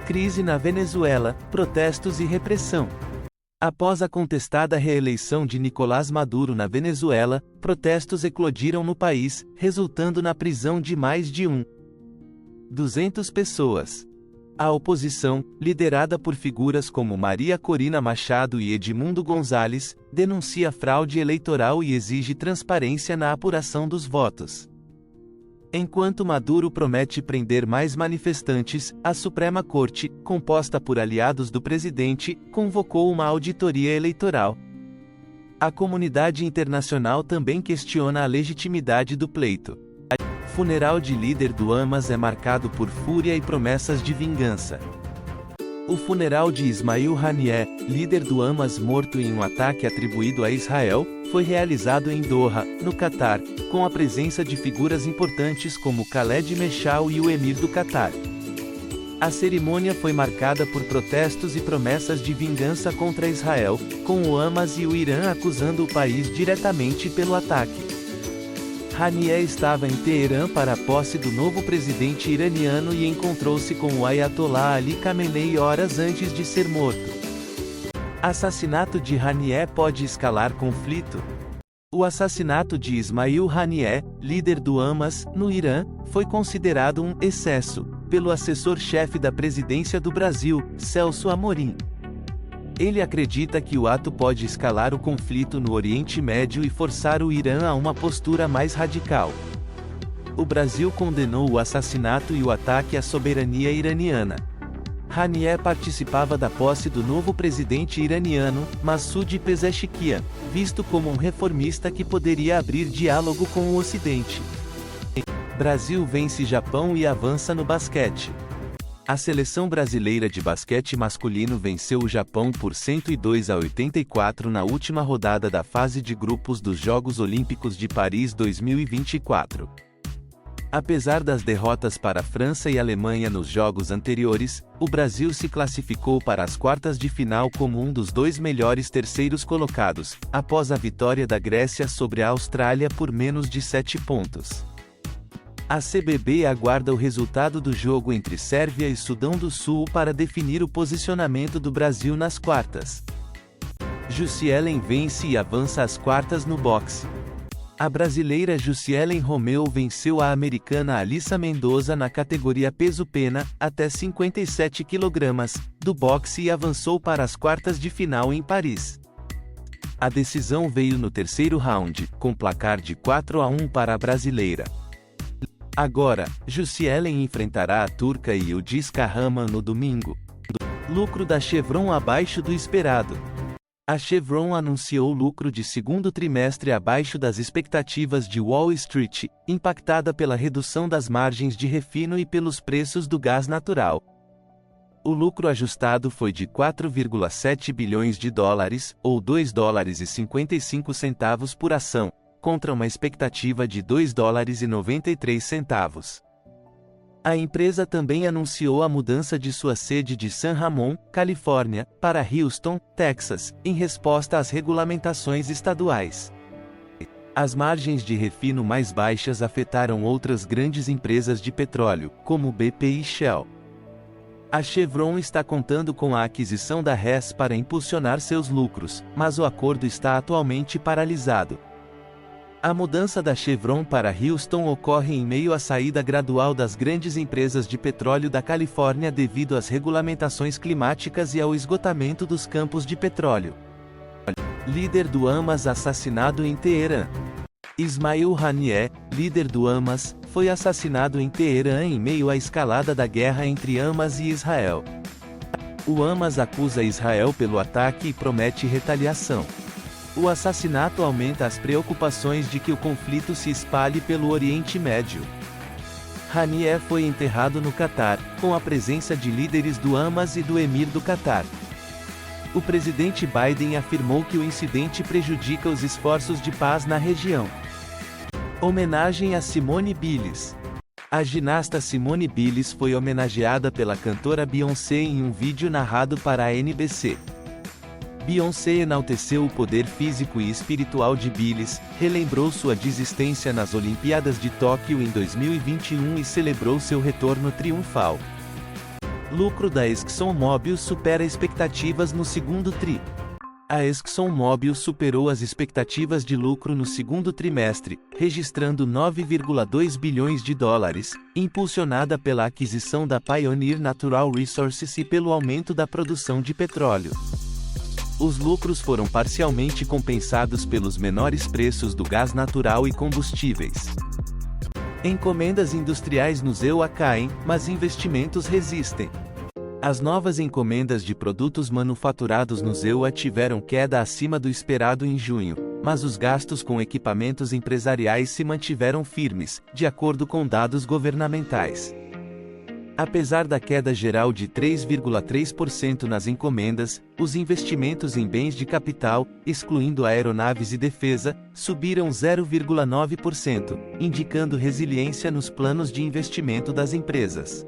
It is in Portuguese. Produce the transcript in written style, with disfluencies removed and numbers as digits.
Crise na Venezuela, protestos e repressão. Após a contestada reeleição de Nicolás Maduro na Venezuela, protestos eclodiram no país, resultando na prisão de mais de 200 pessoas. A oposição, liderada por figuras como Maria Corina Machado e Edmundo Gonzalez, denuncia fraude eleitoral e exige transparência na apuração dos votos. Enquanto Maduro promete prender mais manifestantes, a Suprema Corte, composta por aliados do presidente, convocou uma auditoria eleitoral. A comunidade internacional também questiona a legitimidade do pleito. O funeral de líder do Hamas é marcado por fúria e promessas de vingança. O funeral de Ismail Haniyeh, líder do Hamas morto em um ataque atribuído a Israel, foi realizado em Doha, no Catar, com a presença de figuras importantes como Khaled Meshal e o emir do Catar. A cerimônia foi marcada por protestos e promessas de vingança contra Israel, com o Hamas e o Irã acusando o país diretamente pelo ataque. Haniyeh estava em Teherã para a posse do novo presidente iraniano e encontrou-se com o Ayatollah Ali Khamenei horas antes de ser morto. Assassinato de Haniyeh pode escalar conflito? O assassinato de Ismail Haniyeh, líder do Hamas, no Irã, foi considerado um excesso, pelo assessor-chefe da presidência do Brasil, Celso Amorim. Ele acredita que o ato pode escalar o conflito no Oriente Médio e forçar o Irã a uma postura mais radical. O Brasil condenou o assassinato e o ataque à soberania iraniana. Haniyeh participava da posse do novo presidente iraniano, Massoud Pezeshkian, visto como um reformista que poderia abrir diálogo com o Ocidente. Brasil vence Japão e avança no basquete. A seleção brasileira de basquete masculino venceu o Japão por 102-84 na última rodada da fase de grupos dos Jogos Olímpicos de Paris 2024. Apesar das derrotas para França e Alemanha nos jogos anteriores, o Brasil se classificou para as quartas de final como um dos dois melhores terceiros colocados, após a vitória da Grécia sobre a Austrália por menos de 7 pontos. A CBB aguarda o resultado do jogo entre Sérvia e Sudão do Sul para definir o posicionamento do Brasil nas quartas. Jussielen vence e avança às quartas no boxe. A brasileira Jussielen Romeu venceu a americana Alyssa Mendoza na categoria peso-pena, até 57 kg, do boxe e avançou para as quartas de final em Paris. A decisão veio no terceiro round, com placar de 4-1 para a brasileira. Agora, Jussielen enfrentará a turca Yıldız Kahraman no domingo. Lucro da Chevron abaixo do esperado. A Chevron anunciou lucro de segundo trimestre abaixo das expectativas de Wall Street, impactada pela redução das margens de refino e pelos preços do gás natural. O lucro ajustado foi de 4,7 bilhões de dólares, ou $2,55 por ação, contra uma expectativa de $2,93. A empresa também anunciou a mudança de sua sede de San Ramon, Califórnia, para Houston, Texas, em resposta às regulamentações estaduais. As margens de refino mais baixas afetaram outras grandes empresas de petróleo, como BP e Shell. A Chevron está contando com a aquisição da Hess para impulsionar seus lucros, mas o acordo está atualmente paralisado. A mudança da Chevron para Houston ocorre em meio à saída gradual das grandes empresas de petróleo da Califórnia devido às regulamentações climáticas e ao esgotamento dos campos de petróleo. Líder do Hamas assassinado em Teherã. Ismail Haniyeh, líder do Hamas, foi assassinado em Teherã em meio à escalada da guerra entre Hamas e Israel. O Hamas acusa Israel pelo ataque e promete retaliação. O assassinato aumenta as preocupações de que o conflito se espalhe pelo Oriente Médio. Haniyeh foi enterrado no Catar, com a presença de líderes do Hamas e do emir do Catar. O presidente Biden afirmou que o incidente prejudica os esforços de paz na região. Homenagem a Simone Biles. A ginasta Simone Biles foi homenageada pela cantora Beyoncé em um vídeo narrado para a NBC. Beyoncé enalteceu o poder físico e espiritual de Biles, relembrou sua desistência nas Olimpíadas de Tóquio em 2021 e celebrou seu retorno triunfal. Lucro da ExxonMobil supera expectativas no segundo tri. A ExxonMobil superou as expectativas de lucro no segundo trimestre, registrando 9,2 bilhões de dólares, impulsionada pela aquisição da Pioneer Natural Resources e pelo aumento da produção de petróleo. Os lucros foram parcialmente compensados pelos menores preços do gás natural e combustíveis. Encomendas industriais no EUA caem, mas investimentos resistem. As novas encomendas de produtos manufaturados no EUA tiveram queda acima do esperado em junho, mas os gastos com equipamentos empresariais se mantiveram firmes, de acordo com dados governamentais. Apesar da queda geral de 3,3% nas encomendas, os investimentos em bens de capital, excluindo aeronaves e defesa, subiram 0,9%, indicando resiliência nos planos de investimento das empresas.